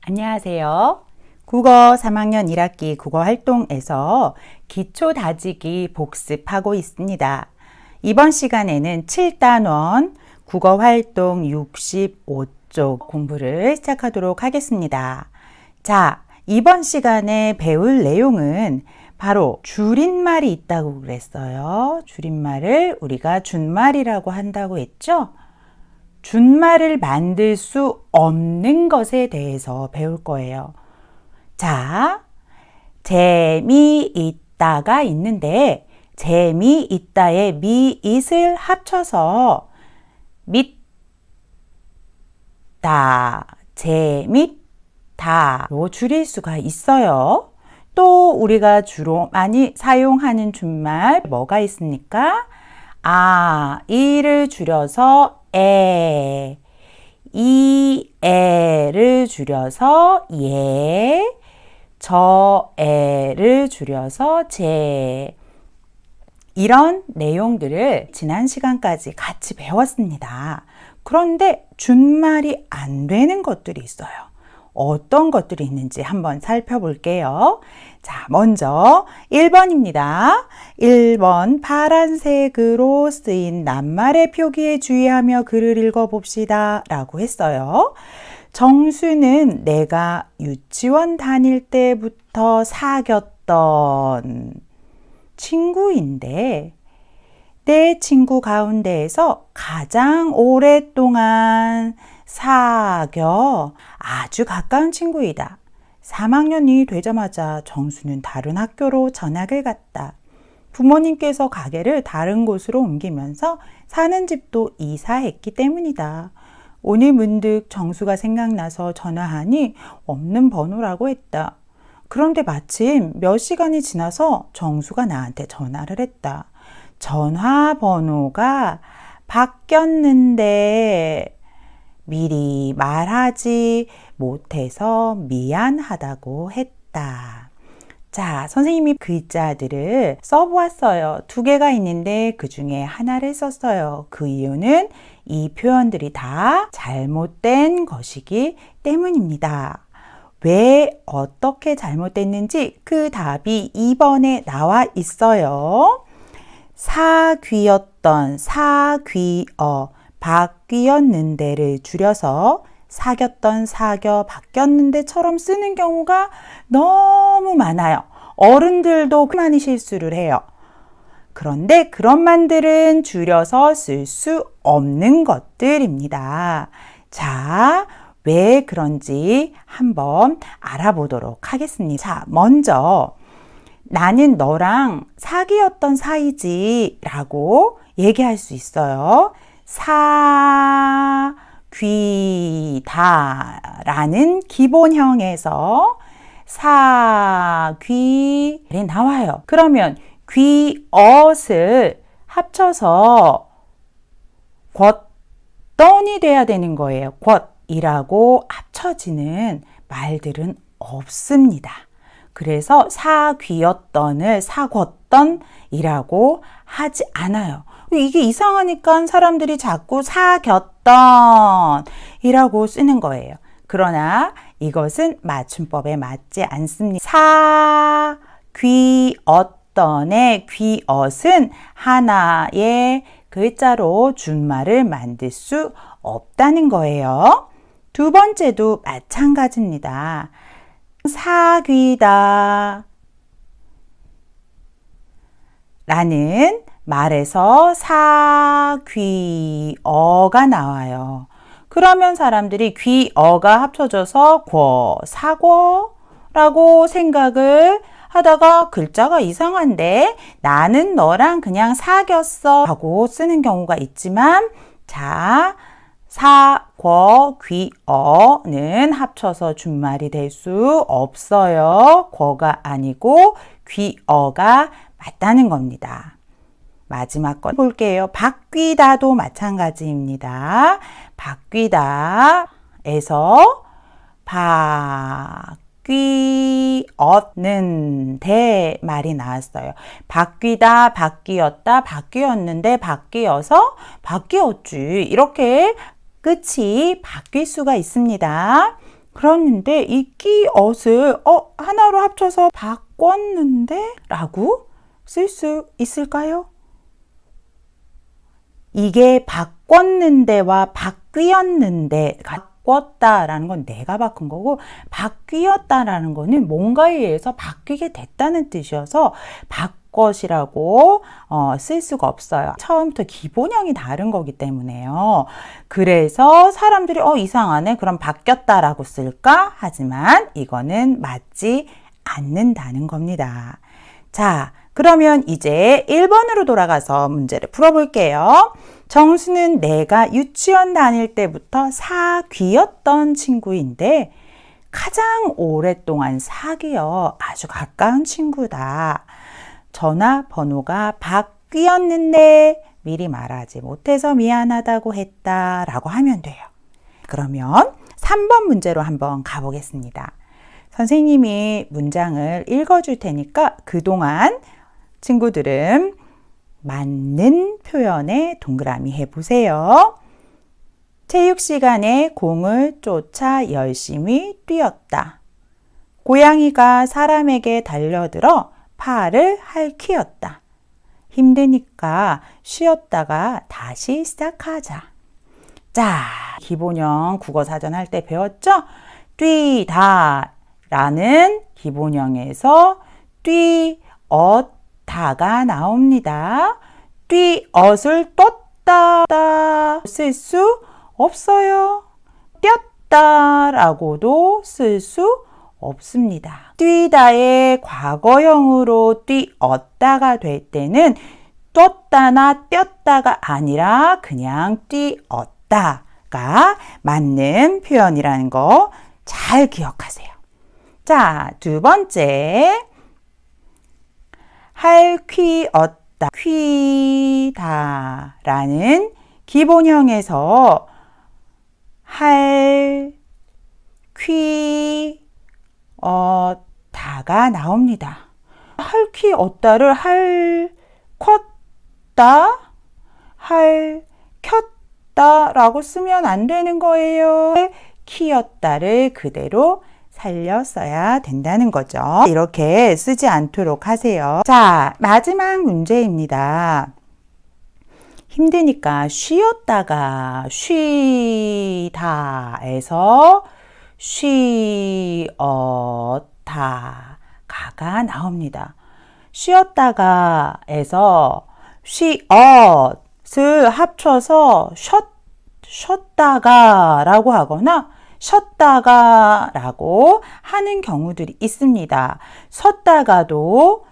안녕하세요. 국어 3학년 1학기 국어활동에서 기초 다지기 복습하고 있습니다. 이번 시간에는 7단원 국어활동 65쪽 공부를 시작하도록 하겠습니다. 자, 이번 시간에 배울 내용은 바로 줄임말이 있다고 그랬어요. 줄임말을 우리가 준말이라고 한다고 했죠? 준말을 만들 수 없는 것에 대해서 배울 거예요. 자, 재미있다가 있는데 재미있다의 미잇을 합쳐서 믿다, 재밌다로 줄일 수가 있어요. 또 우리가 주로 많이 사용하는 준말 뭐가 있습니까? 이를 줄여서 이 애를 줄여서 예, 저 애를 줄여서 제, 이런 내용들을 지난 시간까지 같이 배웠습니다. 그런데 준말이 안 되는 것들이 있어요. 어떤 것들이 있는지 한번 살펴볼게요. 자, 먼저 1번입니다. 1번 파란색으로 쓰인 낱말의 표기에 주의하며 글을 읽어봅시다 라고 했어요. 정수는 내가 유치원 다닐 때부터 사귀었던 친구인데 내 친구 가운데에서 가장 오랫동안 사귀어 아주 가까운 친구이다. 3학년이 되자마자 정수는 다른 학교로 전학을 갔다. 부모님께서 가게를 다른 곳으로 옮기면서 사는 집도 이사했기 때문이다. 오늘 문득 정수가 생각나서 전화하니 없는 번호라고 했다. 그런데 마침 몇 시간이 지나서 정수가 나한테 전화를 했다. 전화번호가 바뀌었는데 미리 말하지 못해서 미안하다고 했다. 자, 선생님이 글자들을 써보았어요. 2개가 있는데 그 중에 하나를 썼어요. 그 이유는 이 표현들이 다 잘못된 것이기 때문입니다. 왜 어떻게 잘못됐는지 그 답이 2번에 나와 있어요. 사귀었던 사귀어 바뀌었는데를 줄여서 사귀었던 사겨 바뀌었는데처럼 쓰는 경우가 너무 많아요. 어른들도 많이 실수를 해요. 그런데 그런 말들은 줄여서 쓸 수 없는 것들입니다. 자, 왜 그런지 한번 알아보도록 하겠습니다. 자, 먼저 나는 너랑 사귀었던 사이지 라고 얘기할 수 있어요. 사귀다라는 기본형에서 사귀이 나와요. 그러면 귀엇을 합쳐서 곶던이 돼야 되는 거예요. 곶이라고 합쳐지는 말들은 없습니다. 그래서 사귀었던을 사곶던이라고 하지 않아요. 이게 이상하니까 사람들이 자꾸 사겼던 이라고 쓰는 거예요. 그러나 이것은 맞춤법에 맞지 않습니다. 사귀었던의 귀엇은 하나의 글자로 준말을 만들 수 없다는 거예요. 두 번째도 마찬가지입니다. 사귀다 라는 말에서 사귀어가 나와요. 그러면 사람들이 귀어가 합쳐져서 사궈라고 생각을 하다가 글자가 이상한데 나는 너랑 그냥 사귀었어 하고 쓰는 경우가 있지만 자, 사궈귀어는 합쳐서 준말이 될 수 없어요. 궈가 아니고 귀어가 맞다는 겁니다. 마지막 거 볼게요. 바뀌다도 마찬가지입니다. 바뀌다에서 바뀌었는데 말이 나왔어요. 바뀌다, 바뀌었다, 바뀌었는데, 바뀌어서 바뀌었지. 이렇게 끝이 바뀔 수가 있습니다. 그랬는데 이 끼엇을 하나로 합쳐서 바꿨는데 라고 쓸 수 있을까요? 이게 바꿨는데와 바뀌었는데, 바꿨다라는 건 내가 바꾼 거고, 바뀌었다라는 거는 뭔가에 의해서 바뀌게 됐다는 뜻이어서 바꿔이라고 쓸 수가 없어요. 처음부터 기본형이 다른 거기 때문에요. 그래서 사람들이 이상하네, 그럼 바뀌었다라고 쓸까? 하지만 이거는 맞지 않는다는 겁니다. 자, 그러면 이제 1번으로 돌아가서 문제를 풀어볼게요. 정수는 내가 유치원 다닐 때부터 사귀었던 친구인데 가장 오랫동안 사귀어 아주 가까운 친구다. 전화번호가 바뀌었는데 미리 말하지 못해서 미안하다고 했다 라고 하면 돼요. 그러면 3번 문제로 한번 가보겠습니다. 선생님이 문장을 읽어줄 테니까 그동안 친구들은 맞는 표현에 동그라미 해보세요. 체육 시간에 공을 쫓아 열심히 뛰었다. 고양이가 사람에게 달려들어 팔을 핥히었다. 힘드니까 쉬었다가 다시 시작하자. 자, 기본형 국어사전 할 때 배웠죠? 뛰다 라는 기본형에서 뛰었다가 나옵니다. 뛰엇을 떴다 쓸 수 없어요. 뛰었다 라고도 쓸 수 없습니다. 뛰다의 과거형으로 뛰었다가 될 때는 떴다나 뛰었다가 아니라 그냥 뛰었다가 맞는 표현이라는 거 잘 기억하세요. 자, 두 번째. 핥히었다, 퀴다 라는 기본형에서 핥히었다가 나옵니다. 핥히었다를 핥혔다, 핥혔다 라고 쓰면 안 되는 거예요. 키었다를 그대로 살려 써야 된다는 거죠. 이렇게 쓰지 않도록 하세요. 자, 마지막 문제입니다. 힘드니까 쉬었다가 쉬다에서 쉬었다가가 나옵니다. 쉬었다가에서 쉬엇을 합쳐서 쉬었다가 라고 하거나 쉬었다가 라고 하는 경우들이 있습니다. 쉬었다가도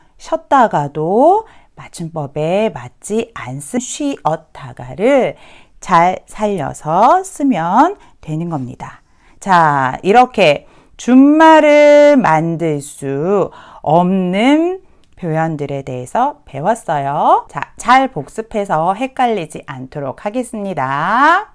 맞춤법에 맞지 않습니다. 쉬었다가를 잘 살려서 쓰면 되는 겁니다. 자, 이렇게 준말을 만들 수 없는 표현들에 대해서 배웠어요. 자, 잘 복습해서 헷갈리지 않도록 하겠습니다.